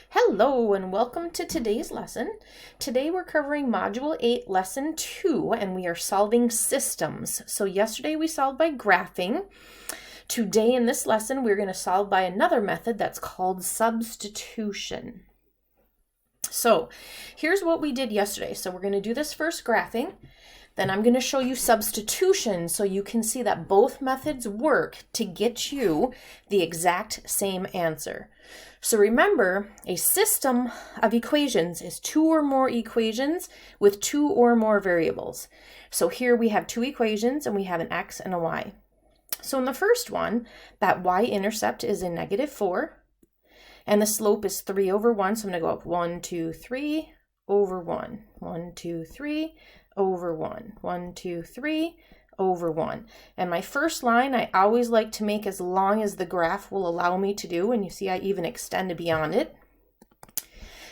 Hello and welcome to today's lesson. Today we're covering Module 8, Lesson 2, and we are solving systems. So yesterday we solved by graphing. Today in this lesson we're going to solve by another method that's called substitution. So here's what we did yesterday. So we're going to do this first graphing. Then I'm going to show you substitution so you can see that both methods work to get you the exact same answer. So remember, a system of equations is two or more equations with two or more variables. So here we have two equations and we have an x and a y. So in the first one, that y-intercept is a -4 and the slope is 3 over 1. So I'm going to go up 1, 2, 3 over 1, 1, 2, 3 over 1, 1, 2, 3 over 1. And my first line I always like to make as long as the graph will allow me to do, and you see I even extend beyond it.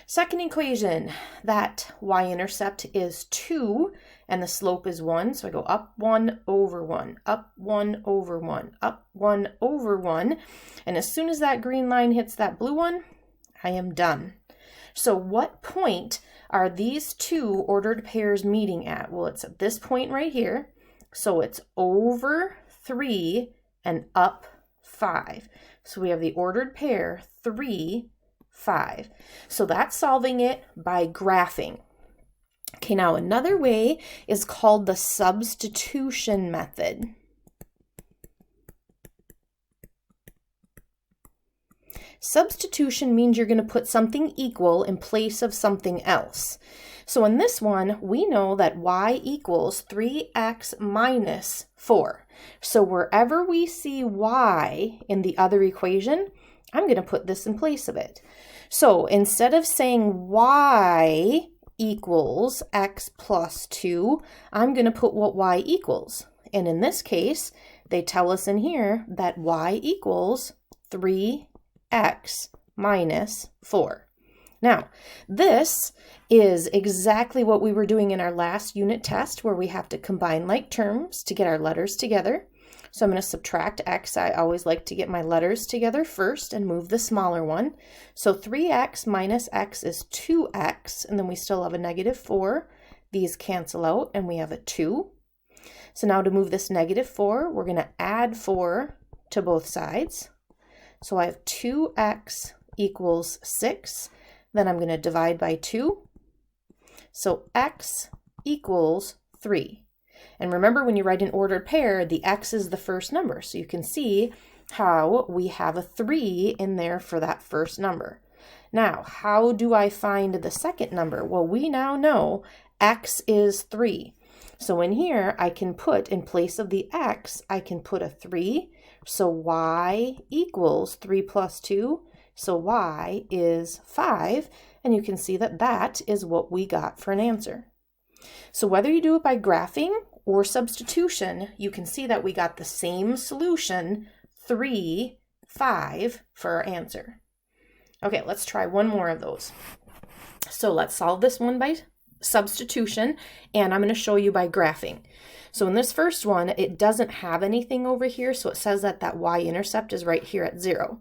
Second equation, that y-intercept is 2 and the slope is 1, so I go up 1 over 1, up 1 over 1, up 1 over 1, and as soon as that green line hits that blue one, I am done. So what point are these two ordered pairs meeting at? Well, it's at this point right here. So it's over 3 and up 5. So we have the ordered pair 3, 5. So that's solving it by graphing. Okay, now another way is called the substitution method. Substitution means you're going to put something equal in place of something else. So in this one, we know that y equals 3x minus 4. So wherever we see y in the other equation, I'm going to put this in place of it. So instead of saying y equals x plus 2, I'm going to put what y equals. And in this case, they tell us in here that y equals 3x minus 4. Now, this is exactly what we were doing in our last unit test where we have to combine like terms to get our letters together. So I'm going to subtract x. I always like to get my letters together first and move the smaller one. So 3x minus x is 2x, and then we still have a -4. These cancel out, and we have a 2. So now to move this -4, we're going to add 4 to both sides. So I have 2x equals 6. Then I'm going to divide by 2. So x equals 3. And remember, when you write an ordered pair, the x is the first number. So you can see how we have a 3 in there for that first number. Now, how do I find the second number? Well, we now know x is 3. So in here, I can put, in place of the x, I can put a 3. So y equals 3 plus 2. So y is 5, and you can see that that is what we got for an answer. So whether you do it by graphing or substitution, you can see that we got the same solution, 3, 5, for our answer. Okay, let's try one more of those. So let's solve this one by substitution, and I'm going to show you by graphing. So in this first one, it doesn't have anything over here, so it says that that y-intercept is right here at 0.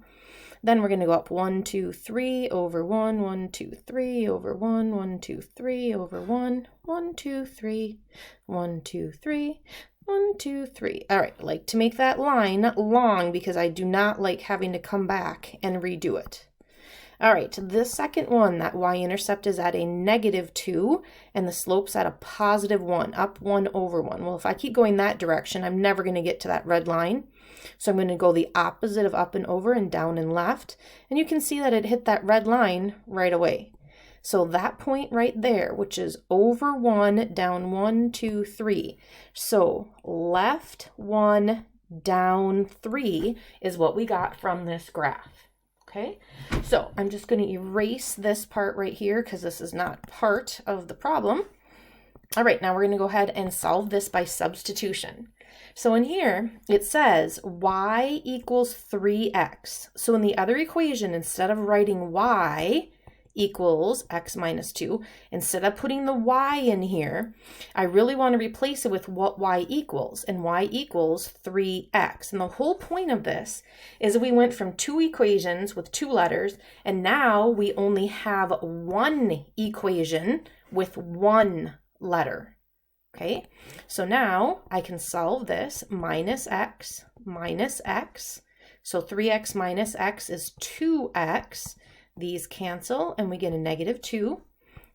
Then we're going to go up 1, 2, 3 over 1, 1, 2, 3 over 1, 1, 2, 3 over 1, 1, 2, 3, 1, 2, 3, 1, 2, 3. All right, I like to make that line long because I do not like having to come back and redo it. All right, the second one, that y-intercept is at a -2 and the slope's at a +1, up 1 over 1. Well, if I keep going that direction, I'm never going to get to that red line. So I'm going to go the opposite of up and over and down and left. And you can see that it hit that red line right away. So that point right there, which is over 1, down 1, 2, 3. So left 1, down 3 is what we got from this graph. Okay, so I'm just going to erase this part right here because this is not part of the problem. All right, now we're going to go ahead and solve this by substitution. So in here, it says y equals 3x. So in the other equation, instead of writing y equals x minus 2, instead of putting the y in here, I really want to replace it with what y equals, and y equals 3x. And the whole point of this is we went from two equations with two letters, and now we only have one equation with one letter. Okay, so now I can solve this minus x. So 3x minus x is 2x. These cancel and we get a negative 2.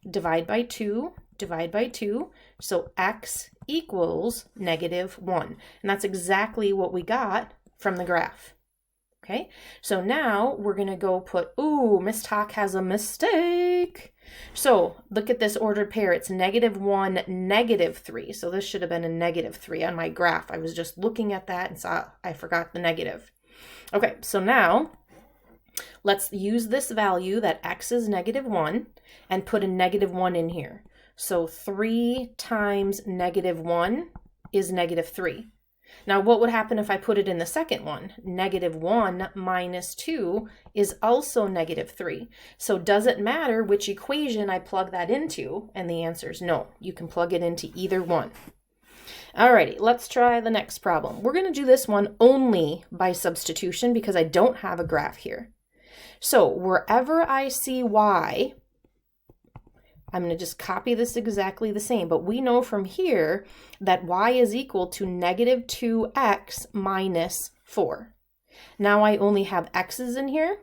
Divide by 2, divide by 2. So x equals negative 1. And that's exactly what we got from the graph. Okay, so now we're going to go put, ooh, Miss Talk has a mistake. So look at this ordered pair. It's negative 1, negative 3. So this should have been a negative 3 on my graph. I was just looking at that and saw I forgot the negative. Okay, so now let's use this value that x is negative 1 and put a negative 1 in here. So 3 times negative 1 is negative 3. Now, what would happen if I put it in the second one? Negative 1 minus 2 is also negative 3. So does it matter which equation I plug that into? And the answer is no. You can plug it into either one. Alrighty, let's try the next problem. We're going to do this one only by substitution because I don't have a graph here. So wherever I see y, I'm going to just copy this exactly the same, but we know from here that y is equal to negative 2x minus 4. Now I only have x's in here,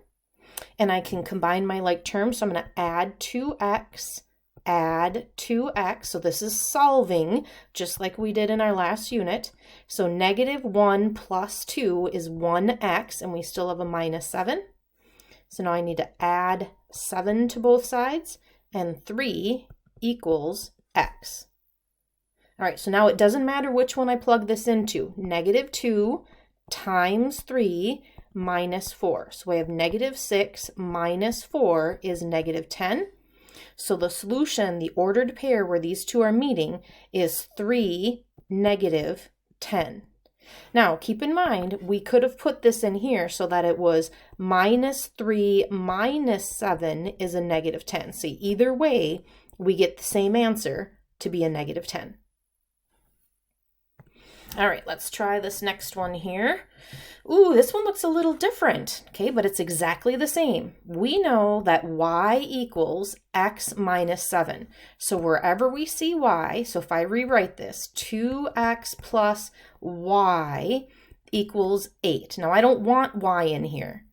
and I can combine my like terms, so I'm going to add 2x, so this is solving, just like we did in our last unit. So negative 1 plus 2 is 1x, and we still have a minus 7. So now I need to add 7 to both sides, and 3 equals x. All right, so now it doesn't matter which one I plug this into. Negative 2 times 3 minus 4. So we have negative 6 minus 4 is negative 10. So the solution, the ordered pair where these two are meeting, is 3, negative 10. Now, keep in mind, we could have put this in here so that it was minus 3 minus 7 is a negative 10. So either way, we get the same answer to be a negative 10. All right, let's try this next one here. Ooh, this one looks a little different, okay, but it's exactly the same. We know that y equals x minus 7. So wherever we see y, so if I rewrite this, 2x plus y equals 8. Now I don't want y in here.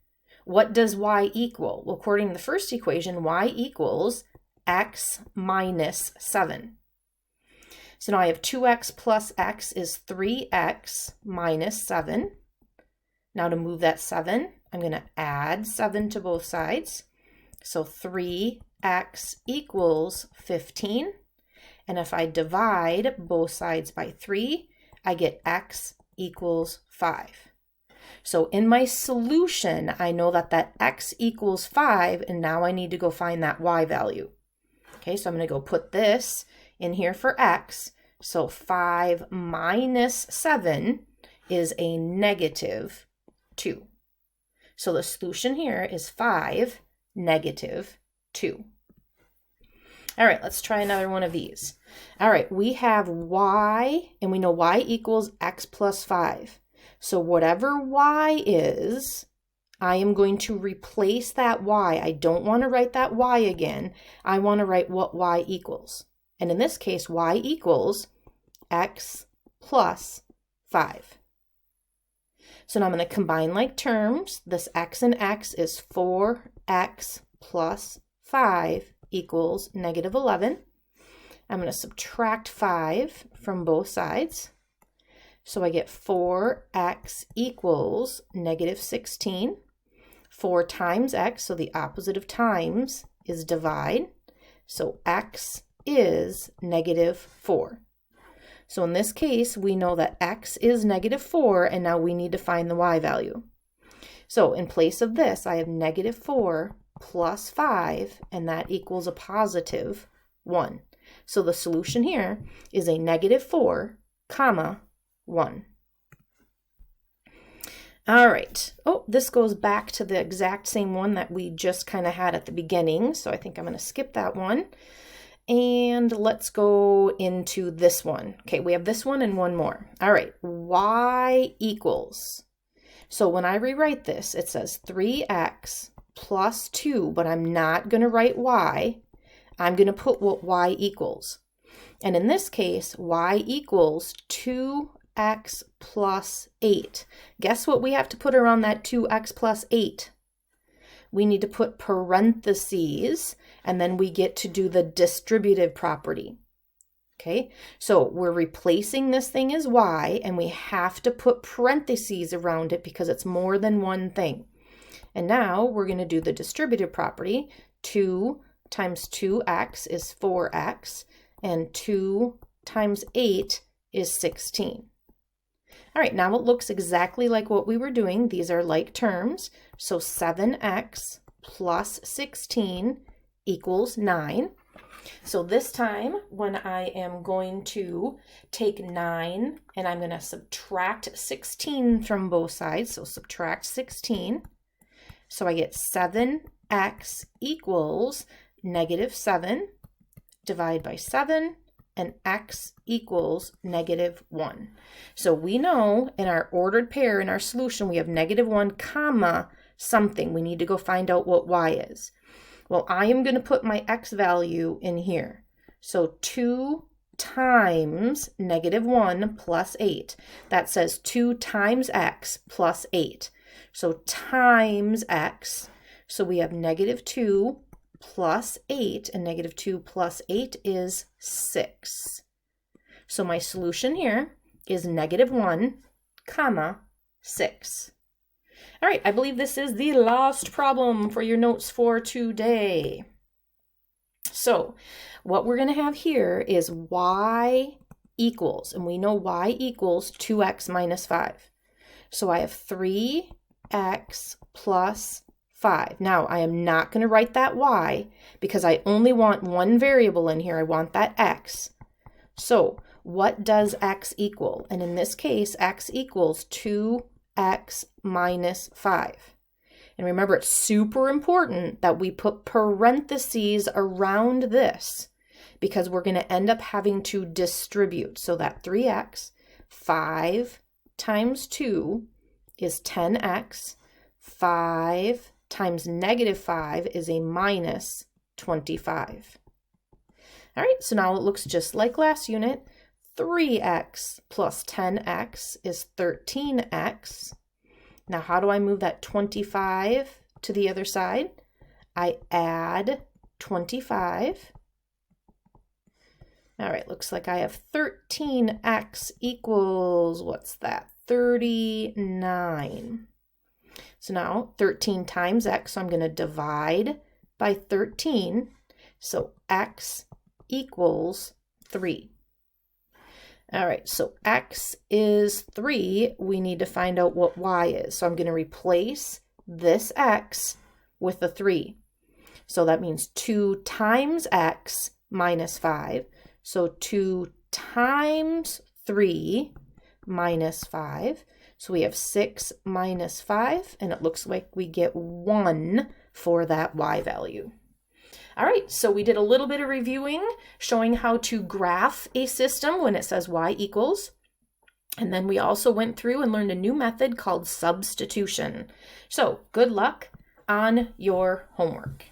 What does y equal? Well, according to the first equation, y equals x minus 7. So now I have 2x plus x is 3x minus 7. Now to move that 7, I'm going to add 7 to both sides. So 3x equals 15. And if I divide both sides by 3, I get x equals 5. So in my solution, I know that that x equals 5, and now I need to go find that y value. Okay, so I'm going to go put this in here for x. So 5 minus 7 is a negative 2. So the solution here is 5, negative 2. All right, let's try another one of these. All right, we have y, and we know y equals x plus 5. So whatever y is, I am going to replace that y. I don't want to write that y again. I want to write what y equals. And in this case, y equals x plus 5. So now I'm going to combine like terms. This x and x is 4x plus 5 equals negative 11. I'm going to subtract 5 from both sides. So I get 4x equals negative 16. 4 times x, so the opposite of times is divide. So x is negative 4. So in this case, we know that x is negative 4, and now we need to find the y value. So in place of this, I have negative 4 plus 5, and that equals a positive 1. So the solution here is a negative 4, comma, 1. All right. Oh, this goes back to the exact same one that we just kind of had at the beginning. So I think I'm going to skip that one. And let's go into this one. Okay, we have this one and one more. All right, y equals. So when I rewrite this, it says 3x plus 2, but I'm not going to write y. I'm going to put what y equals. And in this case, y equals 2x plus 8. Guess what we have to put around that 2x plus 8? We need to put parentheses, and then we get to do the distributive property. Okay, so we're replacing this thing as y, and we have to put parentheses around it because it's more than one thing. And now we're going to do the distributive property. 2 times 2x is 4x, and 2 times 8 is 16. All right, now it looks exactly like what we were doing. These are like terms. So 7x plus 16 equals 9. So this time when I am going to take 9 and I'm going to subtract 16 from both sides, so subtract 16. So I get 7x equals -7, divide by 7, and x equals -1. So we know in our ordered pair, in our solution, we have -1 comma something. We need to go find out what y is. Well, I am going to put my x value in here. So 2 times -1 plus 8. That says 2 times x plus 8. So times x. So we have -2 plus 8, and -2 plus 8 is 6. So my solution here is -1 comma 6. All right, I believe this is the last problem for your notes for today. So what we're going to have here is y equals, and we know y equals 2x minus 5. So I have 3x plus 5. Now, I am not going to write that y because I only want one variable in here. I want that x. So what does x equal? And in this case, x equals 2x minus 5. And remember, it's super important that we put parentheses around this because we're going to end up having to distribute. So that 3x, 5 times 2 is 10x, 5 times -5 is a minus 25. All right, so now it looks just like last unit. 3x plus 10x is 13x. Now, how do I move that 25 to the other side? I add 25. All right, looks like I have 13x equals, what's that? 39. So now 13 times x, so I'm going to divide by 13. So x equals 3. All right, so x is 3. We need to find out what y is. So I'm going to replace this x with a 3. So that means 2 times x minus 5. So 2 times 3 minus 5. So we have 6 minus 5, and it looks like we get 1 for that y value. All right, so we did a little bit of reviewing, showing how to graph a system when it says y equals. And then we also went through and learned a new method called substitution. So good luck on your homework.